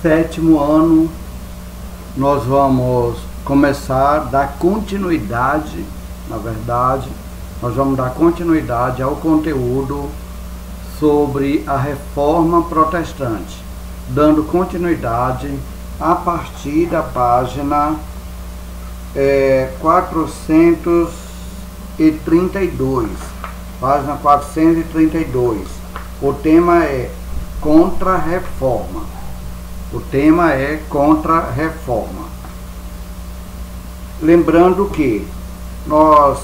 7º ano, nós vamos começar a dar continuidade, nós vamos dar continuidade ao conteúdo sobre a Reforma Protestante, dando continuidade a partir da página 432, página 432. O tema é Contra-Reforma. O tema é Contra-Reforma. Lembrando que nós,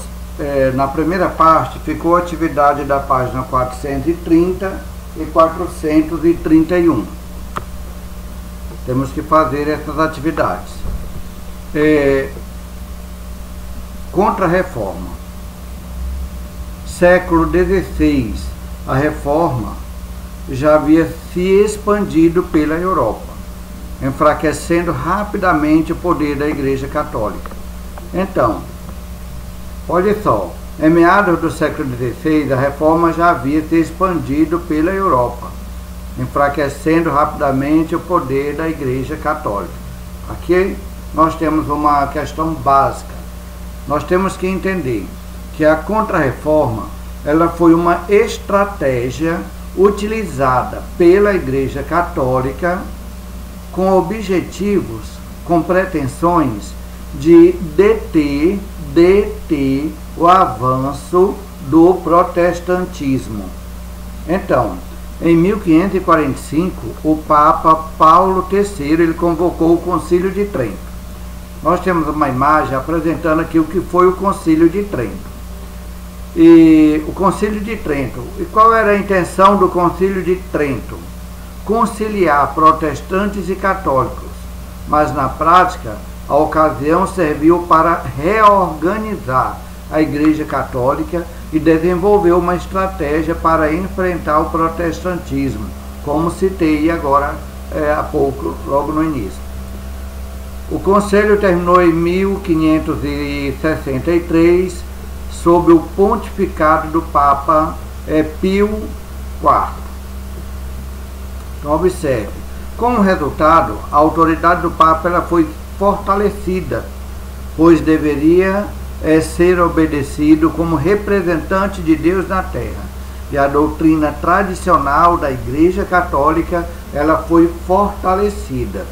na primeira parte, ficou a atividade da página 430 e 431. Temos que fazer essas atividades. Contra-Reforma. Século XVI, a Reforma já havia se expandido pela Europa, enfraquecendo rapidamente o poder da Igreja Católica. Então, olha só, em meados do século XVI, a Reforma já havia se expandido pela Europa, enfraquecendo rapidamente o poder da Igreja Católica. Aqui nós temos uma questão básica. Nós temos que entender que a Contra-Reforma, ela foi uma estratégia utilizada pela Igreja Católica com objetivos, com pretensões de deter o avanço do protestantismo. Então, em 1545, o Papa Paulo III ele convocou o Concílio de Trento. Nós temos uma imagem apresentando aqui o que foi o Concílio de Trento. E o Concílio de Trento, e qual era a intenção do Concílio de Trento? Conciliar protestantes e católicos, mas na prática a ocasião serviu para reorganizar a Igreja Católica e desenvolver uma estratégia para enfrentar o protestantismo, como citei agora há pouco, logo no início. O Concílio terminou em 1563, sob o pontificado do Papa Pio IV. Então, observe, como resultado, a autoridade do Papa ela foi fortalecida, pois deveria ser obedecido como representante de Deus na Terra. E a doutrina tradicional da Igreja Católica ela foi fortalecida,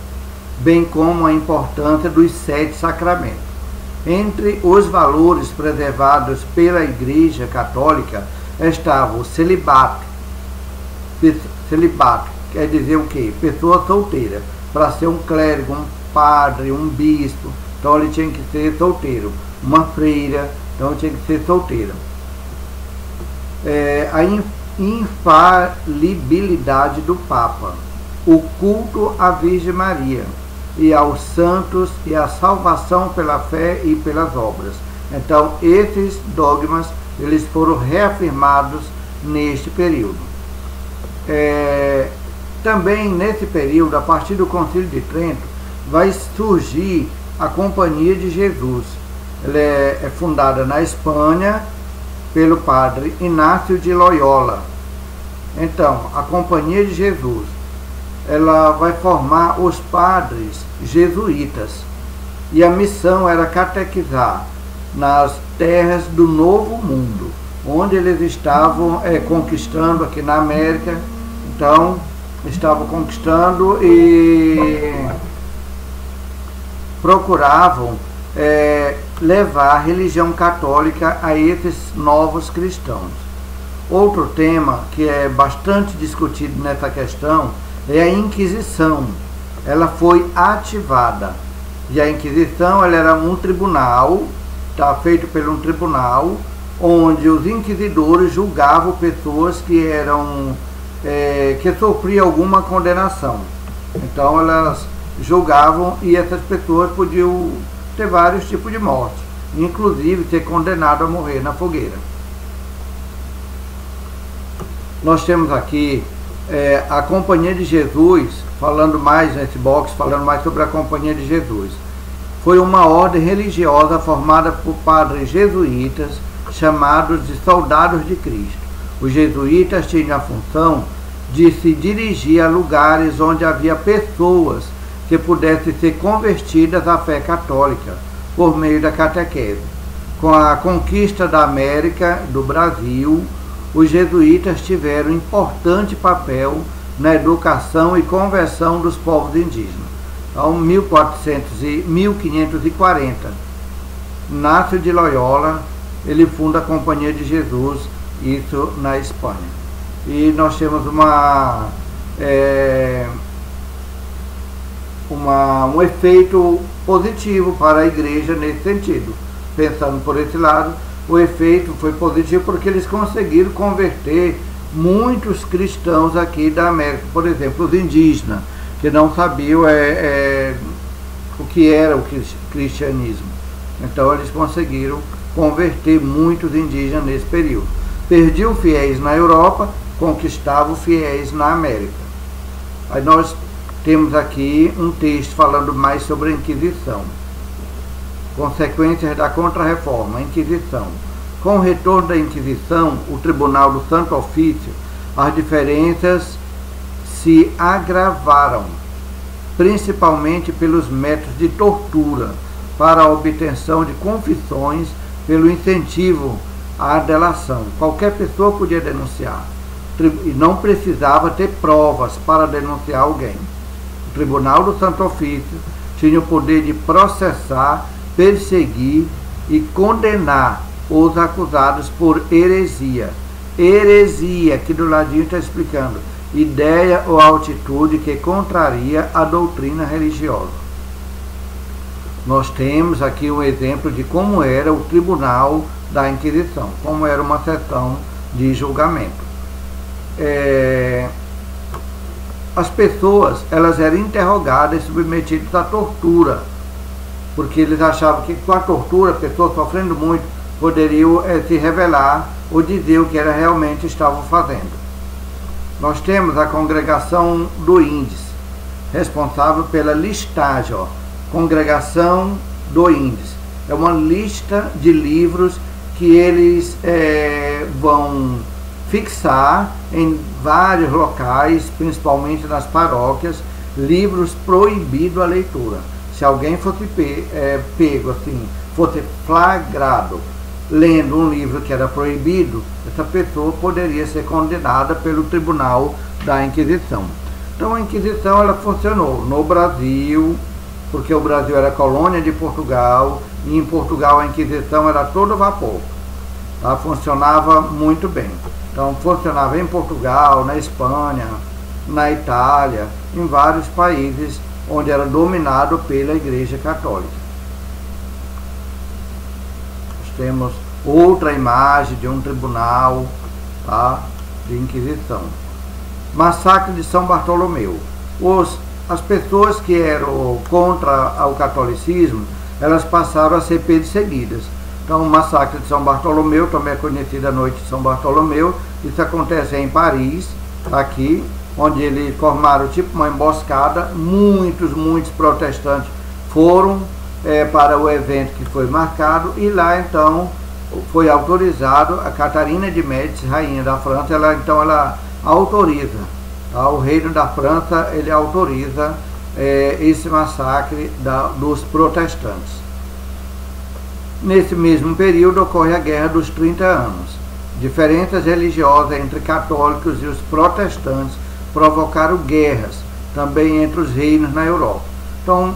bem como a importância dos 7 sacramentos. Entre os valores preservados pela Igreja Católica estava o celibato. Celibato quer dizer o quê? Pessoa solteira. Para ser um clérigo, um padre, um bispo, então ele tinha que ser solteiro. Uma freira, então tinha que ser solteira. A infalibilidade do Papa. O culto à Virgem Maria e aos santos e a salvação pela fé e pelas obras. Então, esses dogmas eles foram reafirmados neste período. Também nesse período, a partir do Concílio de Trento, vai surgir a Companhia de Jesus. Ela é fundada na Espanha pelo padre Inácio de Loyola. Então, a Companhia de Jesus ela vai formar os padres jesuítas, e a missão era catequizar nas terras do Novo Mundo, onde eles estavam conquistando aqui na América. Então, estavam conquistando e procuravam levar a religião católica a esses novos cristãos. Outro tema que é bastante discutido nessa questão é a Inquisição. Ela foi ativada, e a Inquisição ela era um tribunal, feito por um tribunal, onde os inquisidores julgavam pessoas que eram que sofriam alguma condenação. Então elas julgavam, e essas pessoas podiam ter vários tipos de morte, inclusive ser condenado a morrer na fogueira. Nós temos aqui a Companhia de Jesus, falando mais nesse box, falando mais sobre a Companhia de Jesus. Foi uma ordem religiosa formada por padres jesuítas, chamados de soldados de Cristo. Os jesuítas tinham a função de se dirigir a lugares onde havia pessoas que pudessem ser convertidas à fé católica por meio da catequese. Com a conquista da América, do Brasil, os jesuítas tiveram importante papel na educação e conversão dos povos indígenas. Então, 1540, Inácio de Loyola, ele funda a Companhia de Jesus, isso na Espanha. E nós temos um efeito positivo para a igreja nesse sentido. Pensando por esse lado, o efeito foi positivo porque eles conseguiram converter muitos cristãos aqui da América. Por exemplo, os indígenas, que não sabiam o que era o cristianismo. Então eles conseguiram converter muitos indígenas nesse período. Perdiam fiéis na Europa, conquistavam fiéis na América. Aí nós temos aqui um texto falando mais sobre a Inquisição. Consequências da Contra-Reforma, a Inquisição. Com o retorno da Inquisição, o Tribunal do Santo Ofício, as diferenças se agravaram, principalmente pelos métodos de tortura para a obtenção de confissões, pelo incentivo à delação. Qualquer pessoa podia denunciar e não precisava ter provas para denunciar alguém. O Tribunal do Santo Ofício tinha o poder de processar, perseguir e condenar os acusados por heresia. Heresia, aqui do ladinho está explicando, ideia ou atitude que contraria a doutrina religiosa. Nós temos aqui um exemplo de como era o tribunal da Inquisição, como era uma sessão de julgamento. As pessoas, elas eram interrogadas e submetidas à tortura, porque eles achavam que com a tortura, pessoas sofrendo muito, poderiam se revelar ou dizer o que era realmente estavam fazendo. Nós temos a Congregação do Índice, responsável pela listagem, Congregação do Índice. É uma lista de livros que eles vão fixar em vários locais, principalmente nas paróquias, livros proibidos a leitura. Se alguém fosse pego, assim, fosse flagrado lendo um livro que era proibido, essa pessoa poderia ser condenada pelo Tribunal da Inquisição. Então a Inquisição ela funcionou no Brasil, porque o Brasil era colônia de Portugal, e em Portugal a Inquisição era todo vapor. Ela funcionava muito bem. Então funcionava em Portugal, na Espanha, na Itália, em vários países onde era dominado pela Igreja Católica. Nós temos outra imagem de um tribunal, tá, de Inquisição. Massacre de São Bartolomeu. As pessoas que eram contra o catolicismo, elas passaram a ser perseguidas. Então, o massacre de São Bartolomeu, também é conhecida a Noite de São Bartolomeu, isso acontece em Paris, aqui, onde eles formaram tipo uma emboscada. Muitos protestantes foram para o evento que foi marcado, e lá então foi autorizado a Catarina de Médici, rainha da França, ela autoriza, tá? O reino da França, ele autoriza esse massacre dos protestantes. Nesse mesmo período ocorre a Guerra dos 30 Anos. Diferenças religiosas entre católicos e os protestantes provocaram guerras também entre os reinos na Europa. Então,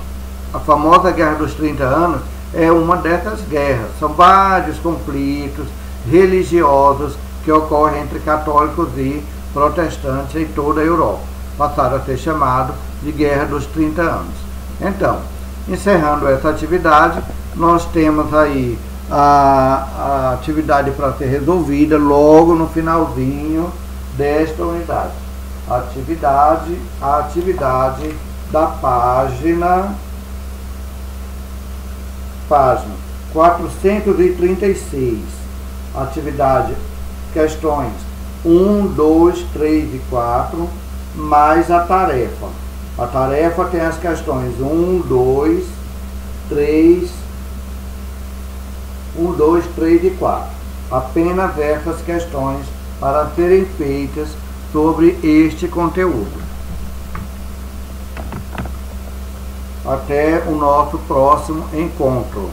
a famosa Guerra dos 30 Anos é uma dessas guerras. São vários conflitos religiosos que ocorrem entre católicos e protestantes em toda a Europa. Passaram a ser chamado de Guerra dos 30 Anos. Então, encerrando essa atividade, nós temos aí a atividade para ser resolvida logo no finalzinho desta unidade. A atividade da página 436. Atividade, questões 1, 2, 3 e 4, mais a tarefa. A tarefa tem as questões 1, 2, 3 e 4. Apenas essas questões para serem feitas sobre este conteúdo. Até o nosso próximo encontro.